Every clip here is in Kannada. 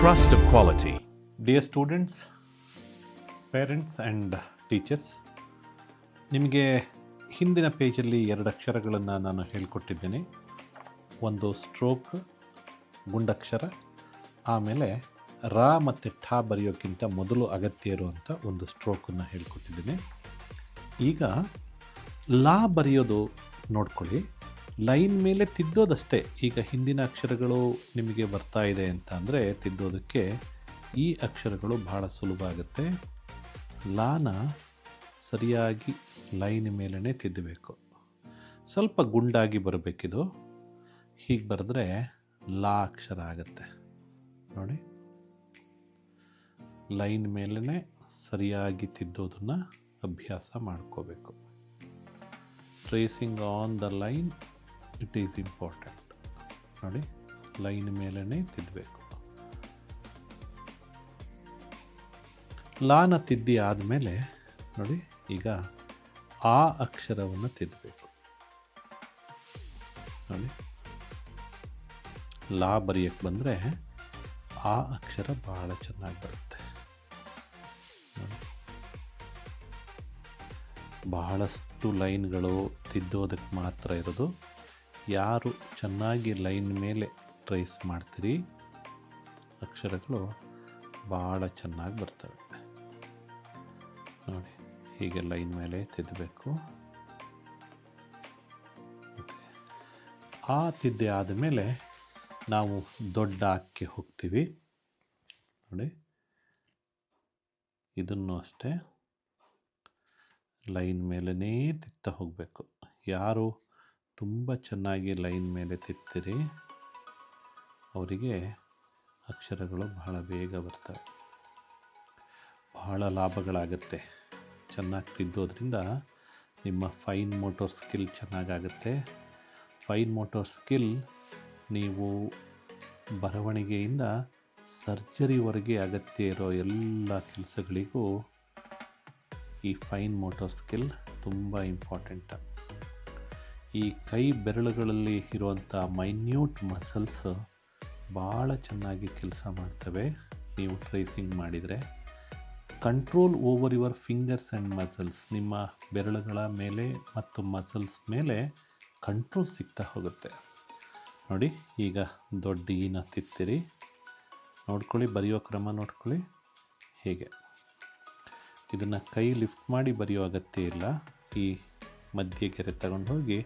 trust of quality. Dear students, parents and teachers, ನಿಮಗೆ ಹಿಂದಿನ ಪೇಜಲ್ಲಿ 2 ಅಕ್ಷರಗಳನ್ನು ನಾನು ಹೇಳಿಕೊಟ್ಟಿದ್ದೇನೆ. ಒಂದು ಸ್ಟ್ರೋಕ್ ಗುಂಡಕ್ಷರ, ಆಮೇಲೆ ರ ಮತ್ತು ಠ ಬರೆಯೋಕ್ಕಿಂತ ಮೊದಲು ಅಗತ್ಯ ಇರುವಂಥ ಒಂದು ಸ್ಟ್ರೋಕನ್ನು ಹೇಳಿಕೊಟ್ಟಿದ್ದೇನೆ. ಈಗ ಲಾ ಬರೆಯೋದು ನೋಡ್ಕೊಳ್ಳಿ. ಲೈನ್ ಮೇಲೆ ತಿದ್ದೋದಷ್ಟೇ. ಈಗ ಹಿಂದಿನ ಅಕ್ಷರಗಳು ನಿಮಗೆ ಬರ್ತಾ ಇದೆ ಅಂತ ಅಂದರೆ ತಿದ್ದೋದಕ್ಕೆ ಈ ಅಕ್ಷರಗಳು ಬಹಳ ಸುಲಭ ಆಗುತ್ತೆ. ಲಾನ ಸರಿಯಾಗಿ ಲೈನ್ ಮೇಲೇ ತಿದ್ದಬೇಕು. ಸ್ವಲ್ಪ ಗುಂಡಾಗಿ ಬರಬೇಕಿದು. ಹೀಗೆ ಬರೆದ್ರೆ ಲಾ ಅಕ್ಷರ ಆಗುತ್ತೆ ನೋಡಿ. ಲೈನ್ ಮೇಲೇ ಸರಿಯಾಗಿ ತಿದ್ದೋದನ್ನು ಅಭ್ಯಾಸ ಮಾಡ್ಕೋಬೇಕು. Tracing on the line, it is important ನೋಡಿ. ಲೈನ್ ಮೇಲೇ ತಿದ್ದಬೇಕು. ಲಾನ ತಿದ್ದಿ ಆದಮೇಲೆ ನೋಡಿ, ಈಗ ಆ ಅಕ್ಷರವನ್ನು ತಿದ್ದಬೇಕು ನೋಡಿ. ಲಾ ಬರೆಯಕ್ಕೆ ಬಂದರೆ ಆ ಅಕ್ಷರ ಭಾಳ ಚೆನ್ನಾಗಿ ಬರುತ್ತೆ ನೋಡಿ. ಬಹಳಷ್ಟು ಲೈನ್ಗಳು ತಿದ್ದೋದಕ್ಕೆ ಮಾತ್ರ ಇರೋದು. ಯಾರು ಚೆನ್ನಾಗಿ ಲೈನ್ ಮೇಲೆ ಟ್ರೇಸ್ ಮಾಡ್ತೀರಿ, ಅಕ್ಷರಗಳು ಭಾಳ ಚೆನ್ನಾಗಿ ಬರ್ತವೆ ನೋಡಿ. ಹೀಗೆ ಲೈನ್ ಮೇಲೆ ತಿದ್ದಬೇಕು. ಆ ತಿದ್ದೆ ಆದಮೇಲೆ ನಾವು ದೊಡ್ಡ ಅಕ್ಕೆ ಹೋಗ್ತೀವಿ ನೋಡಿ. ಇದನ್ನು ಅಷ್ಟೇ ಲೈನ್ ಮೇಲೇ ತಿತ್ತಾ ಹೋಗಬೇಕು. ಯಾರು ತುಂಬ ಚೆನ್ನಾಗಿ ಲೈನ್ ಮೇಲೆ ತಿತ್ತೀರಿ ಅವರಿಗೆ ಅಕ್ಷರಗಳು ಬಹಳ ಬೇಗ ಬರ್ತವೆ. ಬಹಳ ಲಾಭಗಳಾಗುತ್ತೆ. ಚೆನ್ನಾಗಿ ತಿದ್ದೋದ್ರಿಂದ ನಿಮ್ಮ ಫೈನ್ ಮೋಟರ್ ಸ್ಕಿಲ್ ಚೆನ್ನಾಗಾಗುತ್ತೆ. ಫೈನ್ ಮೋಟರ್ ಸ್ಕಿಲ್ ನೀವು ಬರವಣಿಗೆಯಿಂದ ಸರ್ಜರಿವರೆಗೆ ಅಗತ್ಯ ಇರೋ ಎಲ್ಲ ಕೆಲಸಗಳಿಗೂ ಈ ಫೈನ್ ಮೋಟರ್ ಸ್ಕಿಲ್ ತುಂಬ ಇಂಪಾರ್ಟೆಂಟ್. ಈ ಕೈ ಬೆರಳುಗಳಲ್ಲಿ ಇರುವಂಥ ಮೈನ್ಯೂಟ್ ಮಸಲ್ಸ್ ಭಾಳ ಚೆನ್ನಾಗಿ ಕೆಲಸ ಮಾಡ್ತವೆ. ನೀವು ಟ್ರೇಸಿಂಗ್ ಮಾಡಿದರೆ control over your fingers and muscles, ನಿಮ್ಮ ಬೆರಳುಗಳ ಮೇಲೆ ಮತ್ತು ಮಸಲ್ಸ್ ಮೇಲೆ ಕಂಟ್ರೋಲ್ ಸಿಗ್ತಾ ಹೋಗುತ್ತೆ ನೋಡಿ. ಈಗ ದೊಡ್ಡ ಈನ ತಿತ್ತಿರಿ ನೋಡ್ಕೊಳ್ಳಿ. ಬರೆಯೋ ಕ್ರಮ ನೋಡ್ಕೊಳ್ಳಿ. ಹೀಗೆ ಇದನ್ನು ಕೈ ಲಿಫ್ಟ್ ಮಾಡಿ ಬರೆಯೋ ಅಗತ್ಯ ಇಲ್ಲ. ಈ ಮಧ್ಯ ಗೆರೆ ತಗೊಂಡು ಹೋಗಿ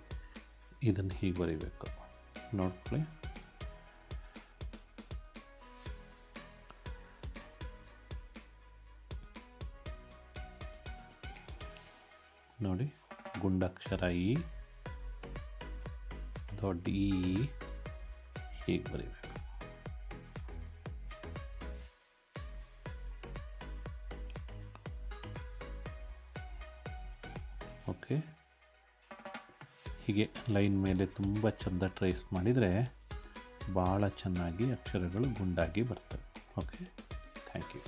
ಇದನ್ನು ಹೀಗೆ ಬರೀಬೇಕು ನೋಡ್ಕೊಳ್ಳಿ. ನೋಡಿ, ಗುಂಡಕ್ಷರ ಈ, ದೊಡ್ಡ ಈ, ಹೀಗೆ ಬರೀಬೇಕು. ಓಕೆ, ಹೀಗೆ ಲೈನ್ ಮೇಲೆ ತುಂಬ ಚೆಂದ ಟ್ರೇಸ್ ಮಾಡಿದರೆ ಭಾಳ ಚೆನ್ನಾಗಿ ಅಕ್ಷರಗಳು ಗುಂಡಾಗಿ ಬರ್ತವೆ. Okay, thank you.